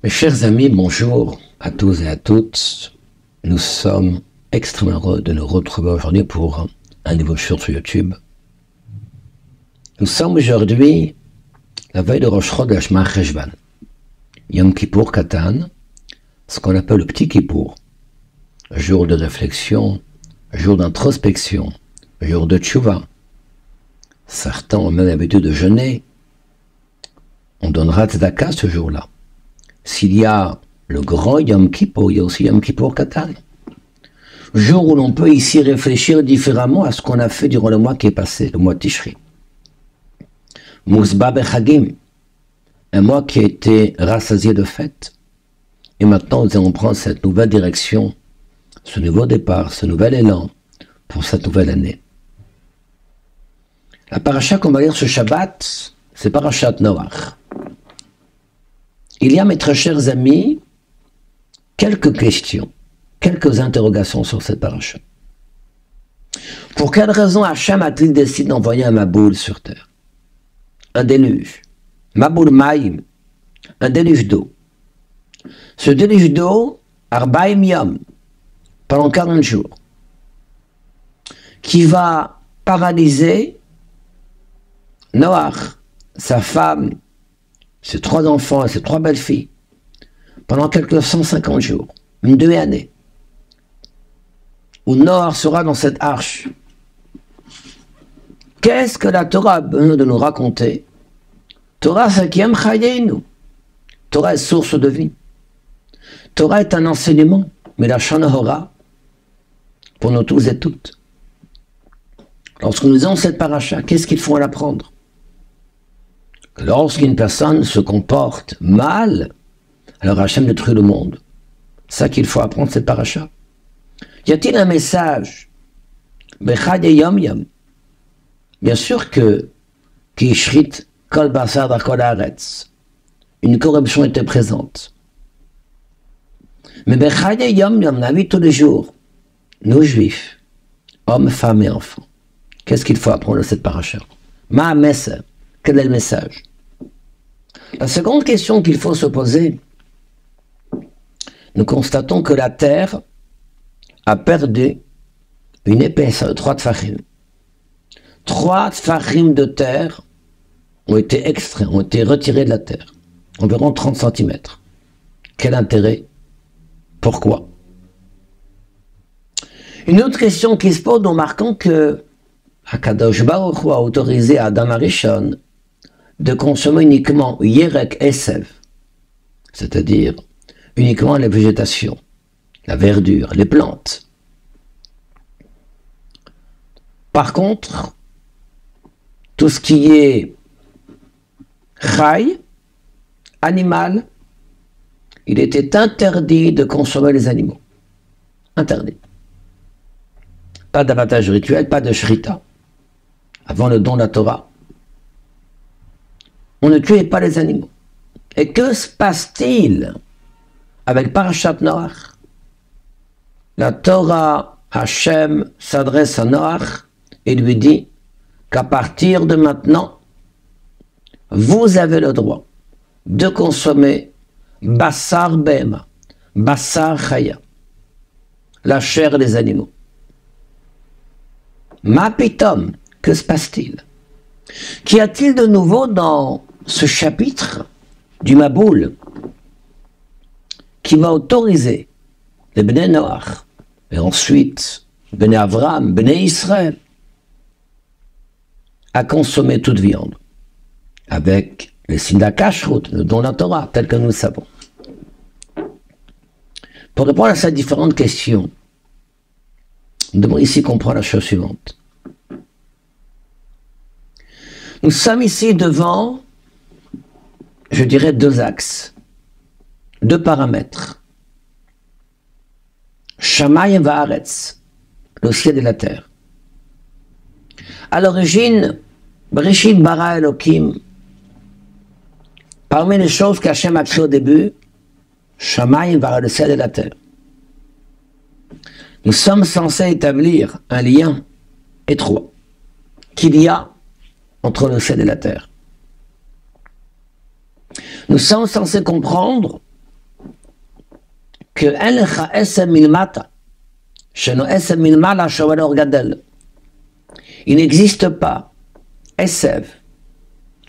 Mes chers amis, bonjour à tous et à toutes. Nous sommes extrêmement heureux de nous retrouver aujourd'hui pour un nouveau show sur YouTube. Nous sommes aujourd'hui la veille de Rosh Chodesh Marcheshvan, Yom Kippour Katan, ce qu'on appelle le petit Kippour, jour de réflexion, jour d'introspection, jour de tchouva. Certains ont même l'habitude de jeûner. On donnera tzedaka ce jour-là. S'il y a le grand Yom Kippour, il y a aussi Yom Kippour Katan. Jour où l'on peut ici réfléchir différemment à ce qu'on a fait durant le mois qui est passé, le mois Tishri. Musba Bechagim, un mois qui a été rassasié de fêtes. Et maintenant, nous allons prendre cette nouvelle direction, ce nouveau départ, ce nouvel élan pour cette nouvelle année. La paracha qu'on va lire ce Shabbat, c'est Parashat Noach. Il y a, mes très chers amis, quelques questions, quelques interrogations sur cette paracha. Pour quelle raison Hachem a-t-il décidé d'envoyer un Maboul sur terre? Un déluge. Maboul Maïm, un déluge d'eau. Ce déluge d'eau, Arbaim Yom, pendant 40 jours, qui va paralyser Noach, sa femme, ses 3 enfants et ses 3 belles-filles, pendant quelques 150 jours, une demi-année, où Noach sera dans cette arche. Qu'est-ce que la Torah a besoin de nous raconter? Torah, c'est Kiem Chayenu. Torah est source de vie. Torah est un enseignement, mais la Shana pour nous tous et toutes. Lorsque nous avons cette paracha, qu'est-ce qu'il faut en apprendre? Lorsqu'une personne se comporte mal, alors Hachem détruit le monde. C'est ça qu'il faut apprendre, cette paracha. Y a-t-il un message? Bechad Yom Yom. Bien sûr que Kishrit Kol Basar Kol Haaretz, une corruption était présente. Mais Bechad Yom Yom, la vie tous les jours, nous juifs, hommes, femmes et enfants, qu'est-ce qu'il faut apprendre de cette paracha? Ma messe, quel est le message? La seconde question qu'il faut se poser, nous constatons que la terre a perdu une épaisseur de 3 tfachim. 3 tfachim de terre ont été extraits, ont été retirés de la terre, environ 30 cm. Quel intérêt? Pourquoi? Une autre question qui se pose en marquant que Akadosh Baruch Hu a autorisé Adam Arishon de consommer uniquement Yerek Esev, c'est-à-dire uniquement la végétation, la verdure, les plantes. Par contre, tout ce qui est Chai, animal, il était interdit de consommer les animaux. Interdit. Pas d'abattage rituel, pas de shrita. Avant le don de la Torah, on ne tuait pas les animaux. Et que se passe-t-il avec Parashat Noach? La Torah, Hachem s'adresse à Noach et lui dit qu'à partir de maintenant, vous avez le droit de consommer Bassar Behema, Bassar Chaya, la chair des animaux. Ma pitom, que se passe-t-il? Qu'y a-t-il de nouveau dans ce chapitre du Maboul qui va autoriser les Bnei Noach et ensuite Bnei Avram, Bnei Israël à consommer toute viande avec les signes de la Kashrut, le don de la Torah, tel que nous le savons? Pour répondre à ces différentes questions, nous devons ici comprendre la chose suivante. Nous sommes ici devant, je dirais, 2 axes, 2 paramètres. Shamayim va'aretz, le ciel et la terre. À l'origine, Bereshit bara Elokim, parmi les choses qu'Hachem a créées au début, Shamayim va'aretz, le ciel et la terre. Nous sommes censés établir un lien étroit qu'il y a entre le ciel et la terre. Nous sommes censés comprendre que il n'existe pas Esev,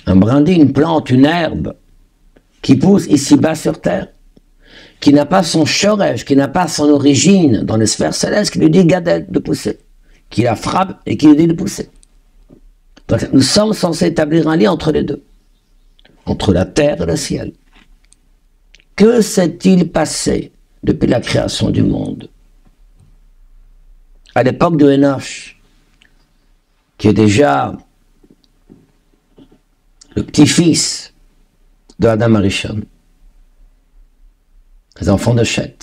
un brindis, une plante, une herbe qui pousse ici-bas sur terre, qui n'a pas son shoresh, qui n'a pas son origine dans les sphères célestes, qui lui dit gadel, de pousser, qui la frappe et qui lui dit de pousser. Donc, nous sommes censés établir un lien entre les deux, entre la terre et le ciel. Que s'est-il passé depuis la création du monde? À l'époque de Enoch, qui est déjà le petit-fils de Adam Arishon, les enfants de Chet,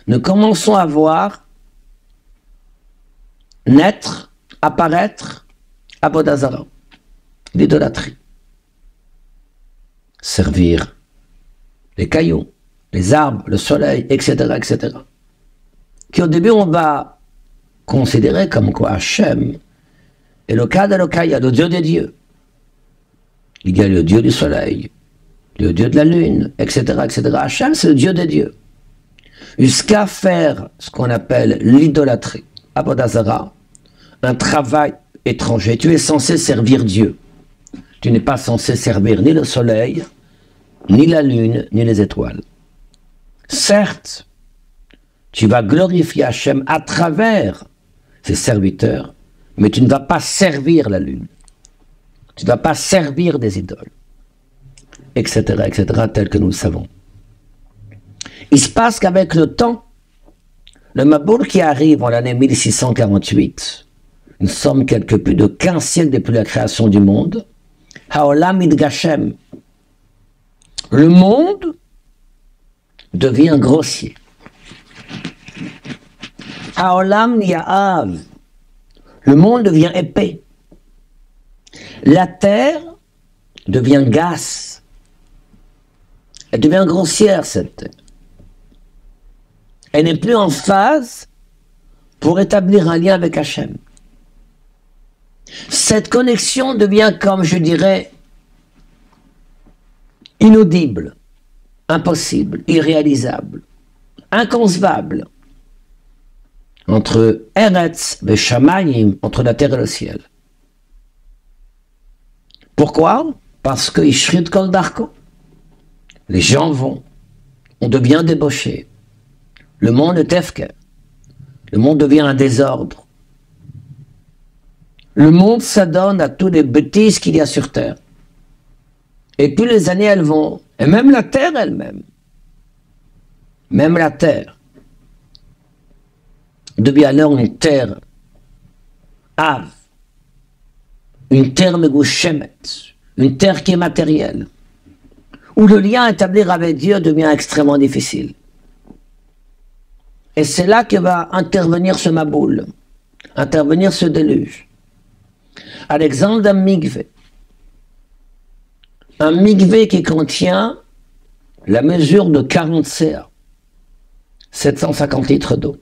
nous commençons à voir naître, apparaître Avodah Zara, l'idolâtrie. Servir les cailloux, les arbres, le soleil, etc., etc. Qui au début on va considérer comme quoi Hachem est le cas d'Elokaya, le Dieu des dieux. Il y a le Dieu du soleil, le Dieu de la lune, etc., etc. Hachem, c'est le Dieu des dieux. Jusqu'à faire ce qu'on appelle l'idolâtrie, Avodah Zara, un travail étranger. Tu es censé servir Dieu. Tu n'es pas censé servir ni le soleil, ni la lune, ni les étoiles. Certes, tu vas glorifier Hachem à travers ses serviteurs, mais tu ne vas pas servir la lune. Tu ne vas pas servir des idoles, etc., tel que nous le savons. Il se passe qu'avec le temps, le Maboul qui arrive en l'année 1648, nous sommes quelque plus de 15 siècles depuis la création du monde, Haolam Idgashem, le monde devient grossier. Haolam Ya'av, le monde devient épais. La terre devient gasse. Elle devient grossière, cette terre. Elle n'est plus en phase pour établir un lien avec Hachem. Cette connexion devient, comme je dirais, inaudible, impossible, irréalisable, inconcevable, entre Eretz et Shamayim, entre la terre et le ciel. Pourquoi? Parce que Ishrit Kol Darko. Les gens vont, on devient débauché. Le monde est efker. Le monde devient un désordre. Le monde s'adonne à toutes les bêtises qu'il y a sur terre. Et plus les années elles vont, et même la terre elle-même, même la terre, devient alors une terre ave, une terre megouchemet, une terre qui est matérielle, où le lien à établir avec Dieu devient extrêmement difficile. Et c'est là que va intervenir ce Maboul, intervenir ce déluge. À l'exemple d'un mikvé. Un mikvé qui contient la mesure de 40 CA, 750 litres d'eau.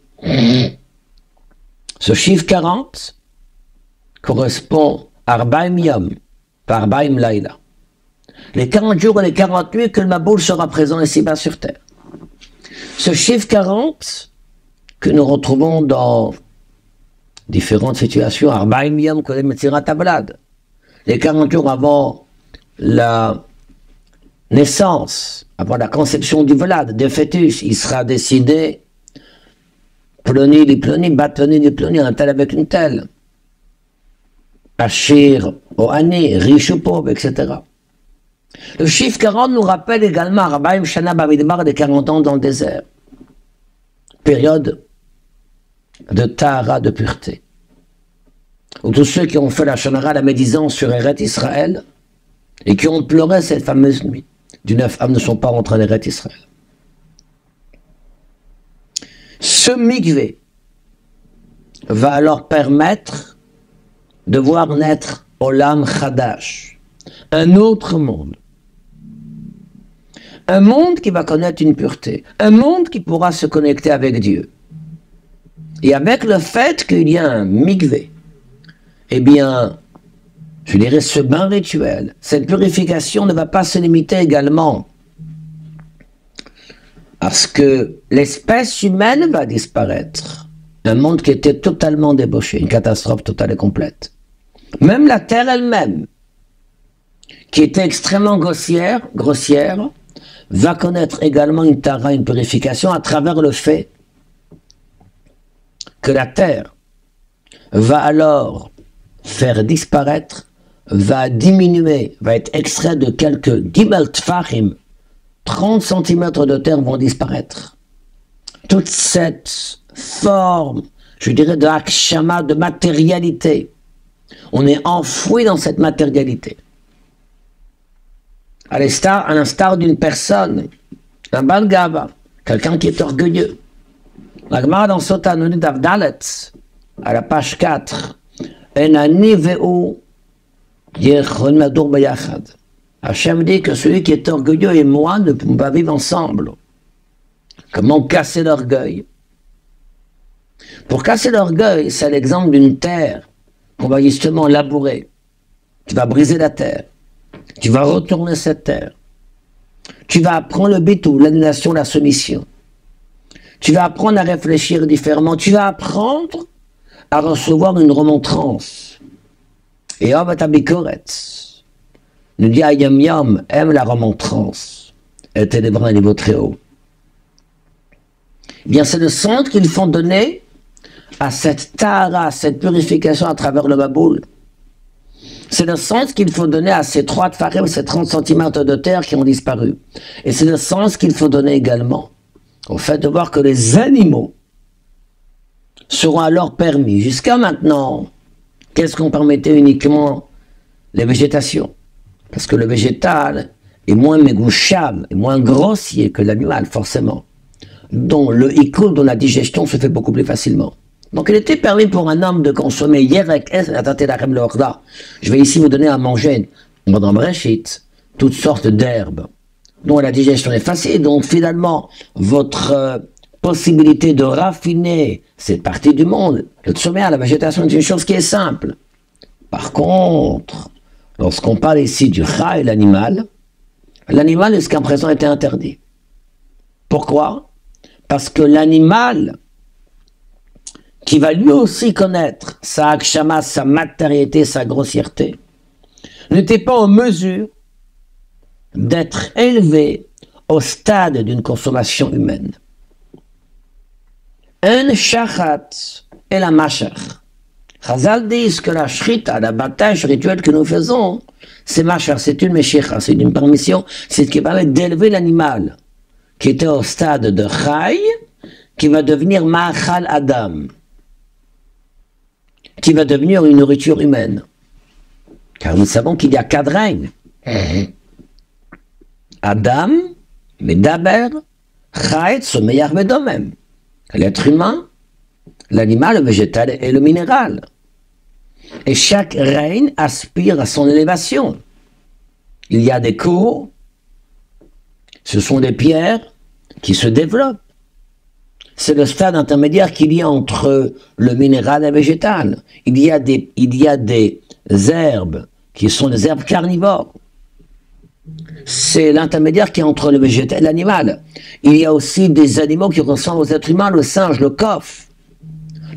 Ce chiffre 40 correspond à Arbaim Yom, par Arbaim Laila. Les 40 jours et les 40 nuits que le Maboul sera présent ici-bas sur terre. Ce chiffre 40 que nous retrouvons dans différentes situations, Arbaim Yom Kodem Metzirat Tablad, les 40 jours avant la naissance, avant la conception du Vlad, des fœtus, il sera décidé Ploni li Ploni, Batoni li Ploni, un tel avec une telle. Achir, Ohani, riche ou pauvre, etc. Le chiffre 40 nous rappelle également Arbaim Shana Bamidbar des 40 ans dans le désert. Période de Tahara, de pureté. Où tous ceux qui ont fait la Shonara, la médisance sur Eret Israël, et qui ont pleuré cette fameuse nuit du 9 Av ne sont pas rentrés en Eret Israël. Ce mikvé va alors permettre de voir naître Olam Chadash, un autre monde. Un monde qui va connaître une pureté, un monde qui pourra se connecter avec Dieu. Et avec le fait qu'il y a un mikvé, eh bien, je dirais ce bain rituel, cette purification ne va pas se limiter également à ce que l'espèce humaine va disparaître. Un monde qui était totalement débauché, une catastrophe totale et complète. Même la terre elle-même, qui était extrêmement grossière, va connaître également une tara, une purification à travers le fait que la terre va alors faire disparaître, va diminuer, va être extrait de quelques gimel tfachim, 30 cm de terre vont disparaître. Toute cette forme, je dirais, de akshama, de matérialité, on est enfoui dans cette matérialité. À l'instar d'une personne, un balgava, quelqu'un qui est orgueilleux. La Gemara dans Sota Nunit Avdalet, à la page 4, Enani ve'u yechon madur bayachad. Hachem dit que celui qui est orgueilleux et moi ne pouvons pas vivre ensemble. Comment casser l'orgueil? Pour casser l'orgueil, c'est l'exemple d'une terre qu'on va justement labourer. Tu vas briser la terre. Tu vas retourner cette terre. Tu vas apprendre le bitou, l'annulation, la soumission. Tu vas apprendre à réfléchir différemment. Tu vas apprendre à recevoir une remontrance. Et Abatabikoret nous dit Ayam Yam aime la remontrance. Elle t'élèvera à un niveau très haut. Eh bien, c'est le centre qu'ils font donner à cette tara, cette purification à travers le baboul. C'est le sens qu'il faut donner à ces 3 tfarim, ces 30 cm de terre qui ont disparu. Et c'est le sens qu'il faut donner également au fait de voir que les animaux seront alors permis. Jusqu'à maintenant, qu'est-ce qu'on permettait uniquement? Les végétations. Parce que le végétal est moins mégouchable, est moins grossier que l'animal, forcément. Dont le hikoul, dont la digestion se fait beaucoup plus facilement. Donc il était permis pour un homme de consommer yerek es la lorda. Je vais ici vous donner à manger, dans Breshit, toutes sortes d'herbes, dont la digestion est facile. Donc finalement, votre possibilité de raffiner cette partie du monde, le tsomea, la végétation, est une chose qui est simple. Par contre, lorsqu'on parle ici du chay, l'animal jusqu'à présent était interdit. Pourquoi? Parce que l'animal qui va lui aussi connaître sa akshama, sa matérialité, sa grossièreté, n'était pas en mesure d'être élevé au stade d'une consommation humaine. Un shachat et la machar. Chazal disent que la shrita, l'abattage rituel que nous faisons, c'est machar, c'est une meshicha, c'est une permission, c'est ce qui permet d'élever l'animal qui était au stade de chay, qui va devenir ma'achal adam, qui va devenir une nourriture humaine. Car nous savons qu'il y a 4 règnes. Adam, Medaber, Chait, Someyar, Medomem. L'être humain, l'animal, le végétal et le minéral. Et chaque règne aspire à son élévation. Il y a des cours, ce sont des pierres qui se développent. C'est le stade intermédiaire qu'il y a entre le minéral et le végétal. Il y a des herbes qui sont des herbes carnivores. C'est l'intermédiaire qui est entre le végétal et l'animal. Il y a aussi des animaux qui ressemblent aux êtres humains, le singe, le coff.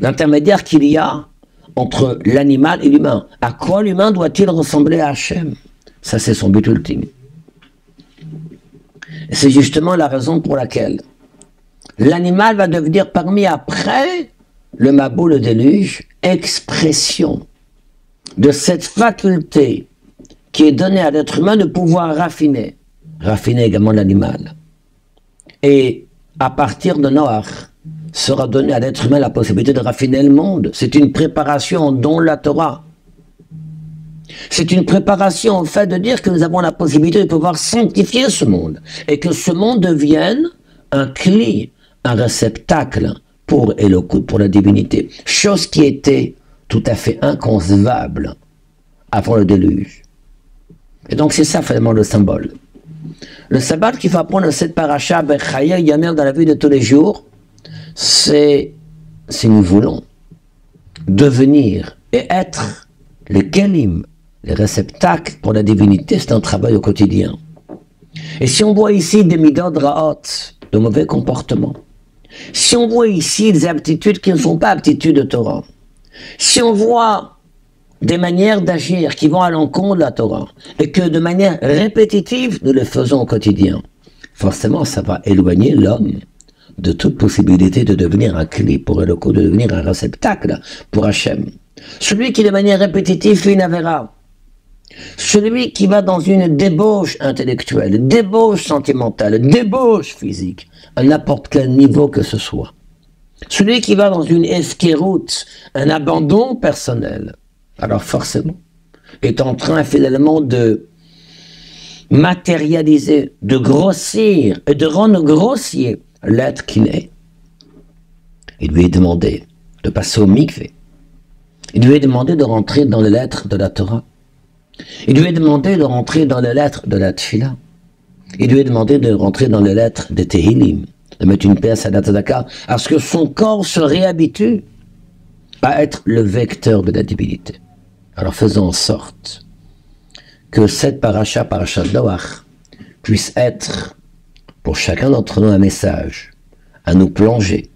L'intermédiaire qu'il y a entre l'animal et l'humain. À quoi l'humain doit-il ressembler à Hachem? Ça, c'est son but ultime. Et c'est justement la raison pour laquelle l'animal va devenir parmi après le mabou, le déluge, expression de cette faculté qui est donnée à l'être humain de pouvoir raffiner également l'animal. Et à partir de Noach, sera donnée à l'être humain la possibilité de raffiner le monde. C'est une préparation dont la Torah. C'est une préparation au fait de dire que nous avons la possibilité de pouvoir sanctifier ce monde et que ce monde devienne un cli, un réceptacle pour Elokut, pour la divinité. Chose qui était tout à fait inconcevable avant le déluge. Et donc c'est ça finalement le symbole. Le sabbat qu'il faut apprendre dans cette paracha, Bechaya Yamer, dans la vie de tous les jours, c'est si nous voulons devenir et être les kelim, les réceptacles pour la divinité, c'est un travail au quotidien. Et si on voit ici des midot ra'ot, de mauvais comportements, si on voit ici des aptitudes qui ne sont pas aptitudes de Torah, si on voit des manières d'agir qui vont à l'encontre de la Torah, et que de manière répétitive, nous le faisons au quotidien, forcément, ça va éloigner l'homme de toute possibilité de devenir un clé pour le coup, de devenir un réceptacle pour Hachem. Celui qui, de manière répétitive, fait une avéra, celui qui va dans une débauche intellectuelle, débauche sentimentale, débauche physique, à n'importe quel niveau que ce soit, celui qui va dans une esquéroute, un abandon personnel, alors forcément, est en train fidèlement de matérialiser, de grossir et de rendre grossier l'être qu'il est. Il lui est demandé de passer au mikvé. Il lui est demandé de rentrer dans les lettres de la Torah. Il lui est demandé de rentrer dans les lettres de la Tfila. Il lui est demandé de rentrer dans les lettres des Tehillim, de mettre une pièce à la Tzedaka, à ce que son corps se réhabitue à être le vecteur de la divinité. Alors faisons en sorte que cette parasha Noach, puisse être pour chacun d'entre nous un message, à nous plonger,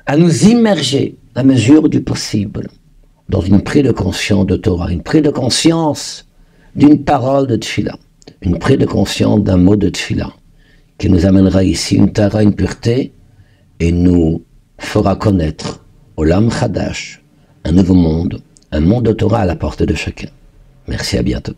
à nous immerger à mesure du possible dans une prise de conscience de Torah, une prise de conscience d'une parole de Tfila, une prise de conscience d'un mot de Tfila, qui nous amènera ici une tara, une pureté, et nous fera connaître Olam Chadash, un nouveau monde, un monde de Torah à la portée de chacun. Merci, à bientôt.